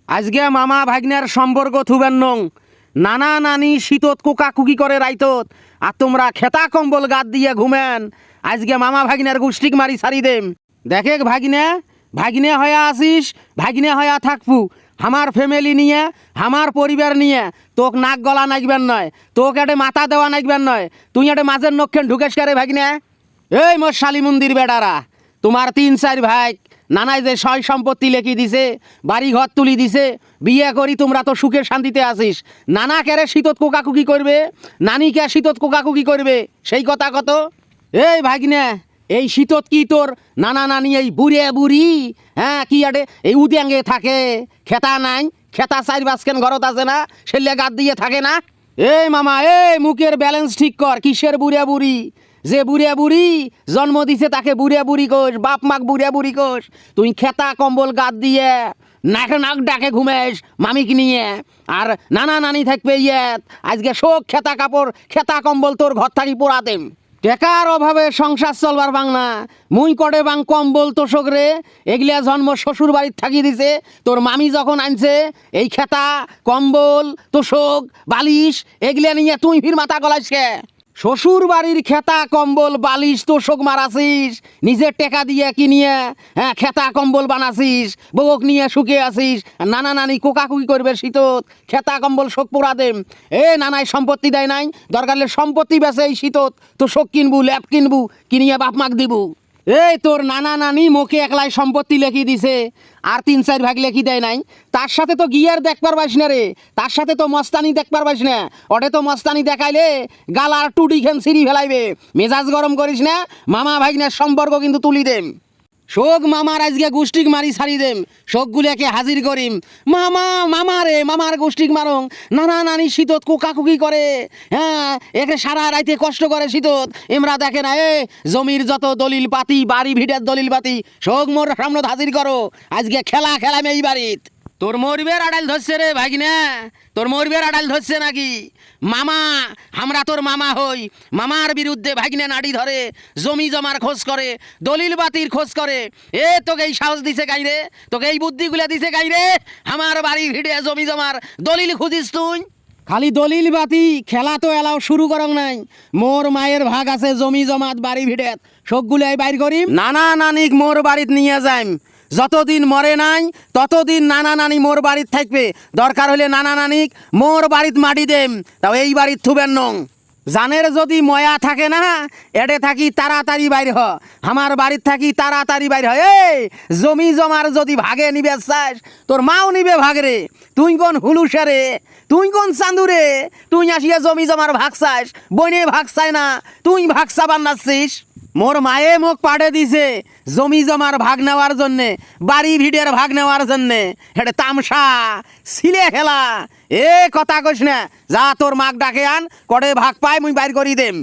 আজকে মামা ভাগ্নের সম্পর্ক থুবেন নং। নানা নানি শীতত কোকাকুকি করে রাইতত, আর তোমরা খেতা কম্বল গাদ দিয়ে ঘুমেন। আজকে মামা ভাগ্নের গুষ্টিক মারি সারি দেম। দেখে ভাগ্নে, ভাগ্নে হয়ে আসিস, ভাগ্নে হয়ে থাকবু। আমার ফ্যামিলি নিয়ে, আমার পরিবার নিয়ে তোক নাক গলা নাকবেন নয়, তোক এটে মাথা দেওয়া নাকবেন নয়। তুই এটে মাঝের নক্ষেন ঢুকেস কারে ভাগ্নে? এই মোর শালি মন্দির বেটারা, তোমার 3-4 ভাই নানাই যে সয় সম্পত্তি লেখি দিছে, বাড়ি ঘর তুলি দিছে, বিয়ে করি তোমরা তো সুখে শান্তিতে আসিস। নানা কেরে শীতত কোকাকুকি করবে, নানি কে শীতত কোকাকুকি করবে, সেই কথা কত? এই ভাগ্নে, এই শীতত কি তোর নানা নানি এই বুড়ে বুড়ি, হ্যাঁ কি আটে এই উদ্যাঙ্গে থাকে? খেতা নাই, খেতা 4 বাসকেন ঘরত আছে না, সেলে গাদ দিয়ে থাকে না? এই মামা, এই মুখের ব্যালেন্স ঠিক কর। কিসের বুড়ে বুড়ি? যে বুড়িয়া বুড়ি জন্ম দিছে তাকে বুড়িয়া বুড়ি কোষ, বাপ মাক বুড়িয়া বুড়ি কোষ। তুই খেতা কম্বল গাদ দিয়ে নাক নাক ডাকে ঘুমেস মামিক নিয়ে, আর নানা নানি থাকবে ইয়েত। আজকে শোক খেতা কাপড় খেতা কম্বল তোর ঘর থাকি পোড়াতেম। টেকার অভাবে সংসার চলবার বাং না, মুই কটে বাং কম্বল তোষক রে। এগুলা জন্ম শ্বশুর বাড়ির থাকি দিছে, তোর মামি যখন আনছে এই খেতা কম্বল তোষক বালিশ এগুলা নিয়ে তুই ফির মাথা গলাইস কে? শ্বশুর বাড়ির খেতা কম্বল বালিশ তোষক মারাছিস, নিজের টেকা দিয়ে কিনিয়ে হ্যাঁ খেতা কম্বল বানাছিস, বউক নিয়ে শুকে আসিস। নানা নানি কোকাকুকি করবে শীতত, খেতা কম্বল শোক পোড়া দেম। এ নানাই সম্পত্তি দেয় নাই, দরকারলে সম্পত্তি বেচে এই শীতত তোষক কিনবু, ল্যাপ কিনবু, কিনিয়ে বাপ মাক দিবু। এই তোর নানা নানি মোকে একলাই সম্পত্তি লেখি দিছে, আর 3-4 ভাগ লেখি দেয় নাই। তার সাথে তো গিয়ার দেখবার পাইস না রে, তার সাথে তো মস্তানি দেখবার পাইস না। ওটে তো মস্তানি দেখাইলে গালার টুটি খেন সিঁড়ি ফেলাইবে। মেজাজ গরম করিস না, মামা ভাগ্নের সম্পর্ক কিন্তু তুলি দেম। শোক মামার আজকে গুষ্টিক মারি ছাড়ি দেম, শোকগুলিকে হাজির করিম। মামা মামা রে, মামার গুষ্টিক মারং। নানা নানি শীতত কোকাকুকি করে, হ্যাঁ একে সারা রাইতে কষ্ট করে শীতত। এমরা দেখে না এ জমির যত দলিল পাতি, বাড়ি ভিটের দলিল পাতি শোক মোর সামনে হাজির করো। আজকে খেলা খেলাম এই বাড়িত। তোর মরবের আড়াল ধরছে রে ভাগিনা, তোর মরবের আড়াল ধরছে নাকি? মামা, আমরা তোর মামা হই। মামার বিরুদ্ধে ভাগিনা নাড়ি ধরে, জমি জমার খোঁজ করে, দলিল বাতির খোঁজ করে। এ তোকে এই সাহস দিছে গাইরে, তোকে এই বুদ্ধিগুলা দিছে গাইরে? আমার বাড়ি ভিড়ে জমি জমার দলিল খুঁজিস তুই? খালি দলিল বাতি খেলা তো এলাও শুরু করং নাই। মোর মায়ের ভাগ আছে জমি জমাত বাড়ি ভিড়েত, সবগুলাই বাইর করিম। নানা নানিক মোর বাড়িত নিয়ে যাইম। যতদিন মরে নাই ততদিন নানা নানি মোর বাড়িত থাকবে। দরকার হলে নানা নানিক মোর বাড়িত মাটি দেম, তাও এই বাড়িত থুবেন নং। জানের যদি ময়া থাকে না, এডে থাকি তাড়াতাড়ি বাইর হ, আমার বাড়ির থাকি তাড়াতাড়ি বাইর হয়। এই জমি জমার যদি ভাগে নিবে চাস, তোর মাও নিবে ভাগরে। তুই কোন হুলুসে রে, তুই কোন চান্দুরে? তুই আসিয়া জমি জমার ভাগ চাস, বইনে ভাগ চায় না, তুই ভাগ চাবান নাচ্ছিস। মোর মায়ে মোক পাঠে দিছে জমি জমার ভাগ নেওয়ার জন্যে, বাড়ি ভিড়ের ভাগ নেওয়ার জন্যে। হেটে তামসা ছিলে খেলা, এ কথা কইস না। যা তোর মাক ডাকে আন, কটে ভাগ পাই মুই বাইর করি দেম।